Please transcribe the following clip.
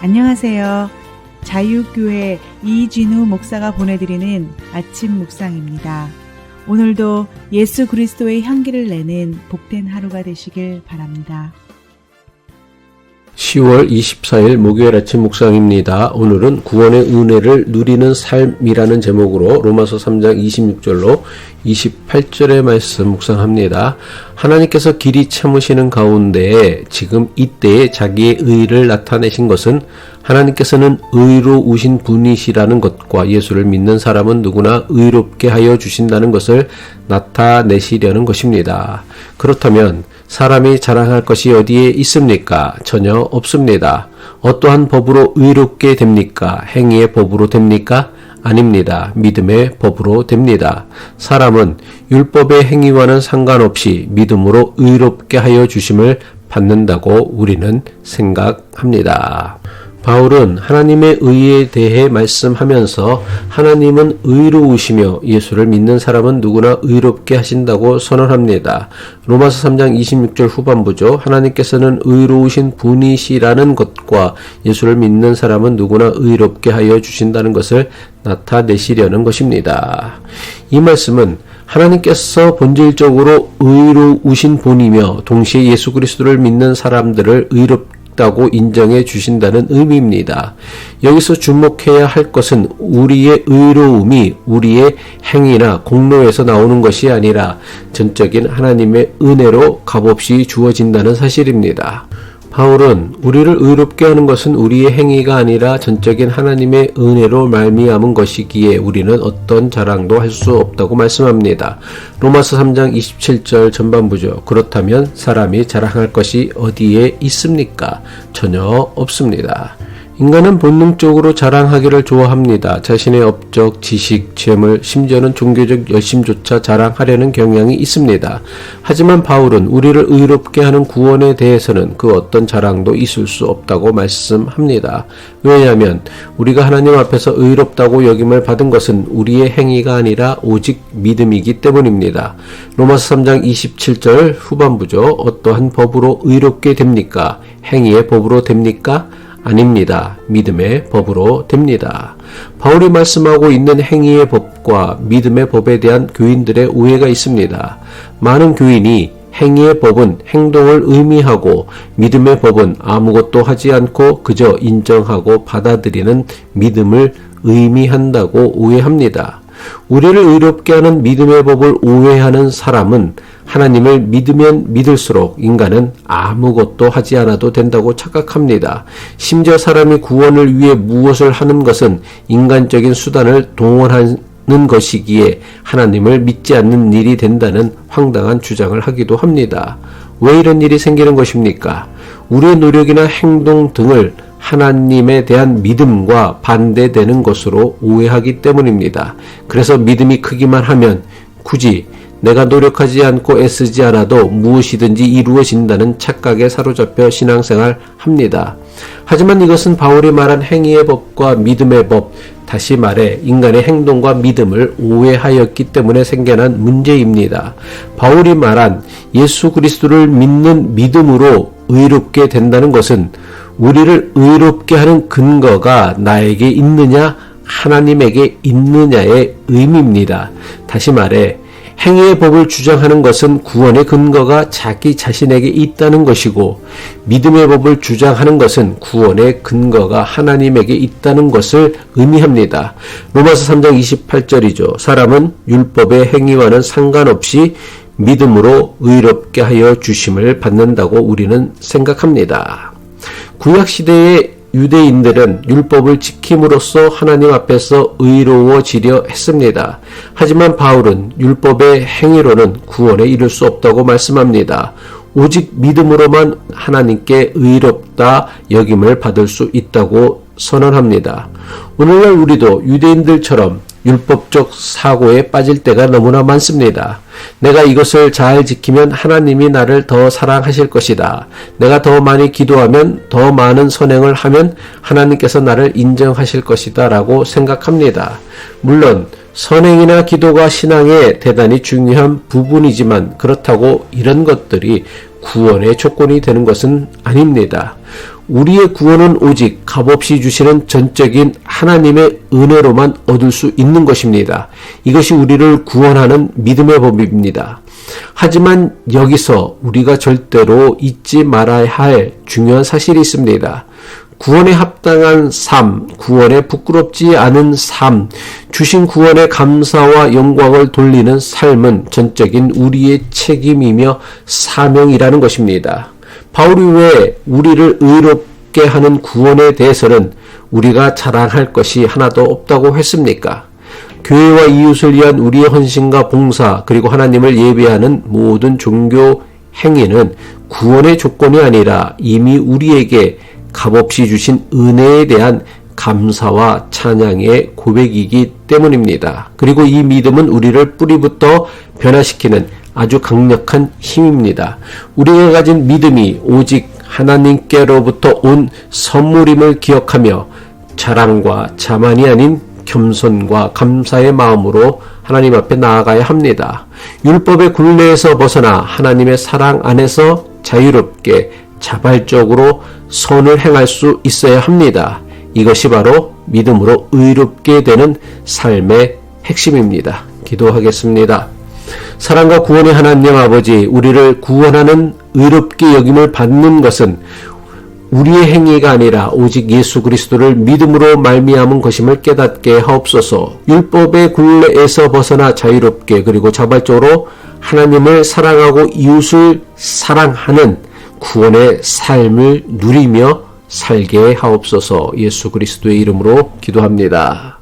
안녕하세요. 자유교회 이진우 목사가 보내드리는 아침 묵상입니다. 오늘도 예수 그리스도의 향기를 내는 복된 하루가 되시길 바랍니다. 10월 24일 목요일 아침 묵상입니다. 오늘은 구원의 은혜를 누리는 삶이라는 제목으로 로마서 3장 26절로 28절의 말씀 묵상합니다. 하나님께서 길이 참으시는 가운데 지금 이때에 자기의 의를 나타내신 것은 하나님께서는 의로우신 분이시라는 것과 예수를 믿는 사람은 누구나 의롭게 하여 주신다는 것을 나타내시려는 것입니다. 그렇다면 사람이 자랑할 것이 어디에 있습니까? 전혀 없습니다. 어떠한 법으로 의롭게 됩니까? 행위의 법으로 됩니까? 아닙니다. 믿음의 법으로 됩니다. 사람은 율법의 행위와는 상관없이 믿음으로 의롭게 하여 주심을 받는다고 우리는 생각합니다. 바울은 하나님의 의에 대해 말씀하면서 하나님은 의로우시며 예수를 믿는 사람은 누구나 의롭게 하신다고 선언합니다. 로마서 3장 26절 후반부죠. 하나님께서는 의로우신 분이시라는 것과 예수를 믿는 사람은 누구나 의롭게 하여 주신다는 것을 나타내시려는 것입니다. 이 말씀은 하나님께서 본질적으로 의로우신 분이며 동시에 예수 그리스도를 믿는 사람들을 의롭다고 인정해 주신다는 의미입니다. 여기서 주목해야 할 것은 우리의 의로움이 우리의 행위나 공로에서 나오는 것이 아니라 전적인 하나님의 은혜로 값없이 주어진다는 사실입니다. 바울은 우리를 의롭게 하는 것은 우리의 행위가 아니라 전적인 하나님의 은혜로 말미암은 것이기에 우리는 어떤 자랑도 할 수 없다고 말씀합니다. 로마서 3장 27절 전반부죠. 그렇다면 사람이 자랑할 것이 어디에 있습니까? 전혀 없습니다. 인간은 본능적으로 자랑하기를 좋아합니다. 자신의 업적, 지식, 재물, 심지어는 종교적 열심조차 자랑하려는 경향이 있습니다. 하지만 바울은 우리를 의롭게 하는 구원에 대해서는 그 어떤 자랑도 있을 수 없다고 말씀합니다. 왜냐하면 우리가 하나님 앞에서 의롭다고 여김을 받은 것은 우리의 행위가 아니라 오직 믿음이기 때문입니다. 로마서 3장 27절 후반부죠. 어떠한 법으로 의롭게 됩니까? 행위의 법으로 됩니까? 아닙니다. 믿음의 법으로 됩니다. 바울이 말씀하고 있는 행위의 법과 믿음의 법에 대한 교인들의 오해가 있습니다. 많은 교인이 행위의 법은 행동을 의미하고 믿음의 법은 아무것도 하지 않고 그저 인정하고 받아들이는 믿음을 의미한다고 오해합니다. 우리를 의롭게 하는 믿음의 법을 오해하는 사람은 하나님을 믿으면 믿을수록 인간은 아무것도 하지 않아도 된다고 착각합니다. 심지어 사람이 구원을 위해 무엇을 하는 것은 인간적인 수단을 동원하는 것이기에 하나님을 믿지 않는 일이 된다는 황당한 주장을 하기도 합니다. 왜 이런 일이 생기는 것입니까? 우리의 노력이나 행동 등을 하나님에 대한 믿음과 반대되는 것으로 오해하기 때문입니다. 그래서 믿음이 크기만 하면 굳이 내가 노력하지 않고 애쓰지 않아도 무엇이든지 이루어진다는 착각에 사로잡혀 신앙생활 합니다. 하지만 이것은 바울이 말한 행위의 법과 믿음의 법, 다시 말해 인간의 행동과 믿음을 오해하였기 때문에 생겨난 문제입니다. 바울이 말한 예수 그리스도를 믿는 믿음으로 의롭게 된다는 것은 우리를 의롭게 하는 근거가 나에게 있느냐 하나님에게 있느냐의 의미입니다. 다시 말해 행위의 법을 주장하는 것은 구원의 근거가 자기 자신에게 있다는 것이고 믿음의 법을 주장하는 것은 구원의 근거가 하나님에게 있다는 것을 의미합니다. 로마서 3장 28절이죠. 사람은 율법의 행위와는 상관없이 믿음으로 의롭게 하여 주심을 받는다고 우리는 생각합니다. 구약시대의 유대인들은 율법을 지킴으로써 하나님 앞에서 의로워지려 했습니다. 하지만 바울은 율법의 행위로는 구원에 이를 수 없다고 말씀합니다. 오직 믿음으로만 하나님께 의롭다 여김을 받을 수 있다고 선언합니다. 오늘날 우리도 유대인들처럼 율법적 사고에 빠질 때가 너무나 많습니다. 내가 이것을 잘 지키면 하나님이 나를 더 사랑하실 것이다. 내가 더 많이 기도하면, 더 많은 선행을 하면 하나님께서 나를 인정하실 것이다 라고 생각합니다. 물론 선행이나 기도가 신앙에 대단히 중요한 부분이지만 그렇다고 이런 것들이 구원의 조건이 되는 것은 아닙니다. 우리의 구원은 오직 값없이 주시는 전적인 하나님의 은혜로만 얻을 수 있는 것입니다. 이것이 우리를 구원하는 믿음의 법입니다. 하지만 여기서 우리가 절대로 잊지 말아야 할 중요한 사실이 있습니다. 구원에 합당한 삶, 구원에 부끄럽지 않은 삶, 주신 구원에 감사와 영광을 돌리는 삶은 전적인 우리의 책임이며 사명이라는 것입니다. 바울이 왜 우리를 의롭게 하는 구원에 대해서는 우리가 자랑할 것이 하나도 없다고 했습니까? 교회와 이웃을 위한 우리의 헌신과 봉사, 그리고 하나님을 예배하는 모든 종교 행위는 구원의 조건이 아니라 이미 우리에게 값없이 주신 은혜에 대한 감사와 찬양의 고백이기 때문입니다. 그리고 이 믿음은 우리를 뿌리부터 변화시키는 아주 강력한 힘입니다. 우리가 가진 믿음이 오직 하나님께로부터 온 선물임을 기억하며 자랑과 자만이 아닌 겸손과 감사의 마음으로 하나님 앞에 나아가야 합니다. 율법의 굴레에서 벗어나 하나님의 사랑 안에서 자유롭게 자발적으로 선을 행할 수 있어야 합니다. 이것이 바로 믿음으로 의롭게 되는 삶의 핵심입니다. 기도하겠습니다. 사랑과 구원의 하나님 아버지, 우리를 구원하는 의롭게 여김을 받는 것은 우리의 행위가 아니라 오직 예수 그리스도를 믿음으로 말미암은 것임을 깨닫게 하옵소서. 율법의 굴레에서 벗어나 자유롭게 그리고 자발적으로 하나님을 사랑하고 이웃을 사랑하는 구원의 삶을 누리며 살게 하옵소서. 예수 그리스도의 이름으로 기도합니다.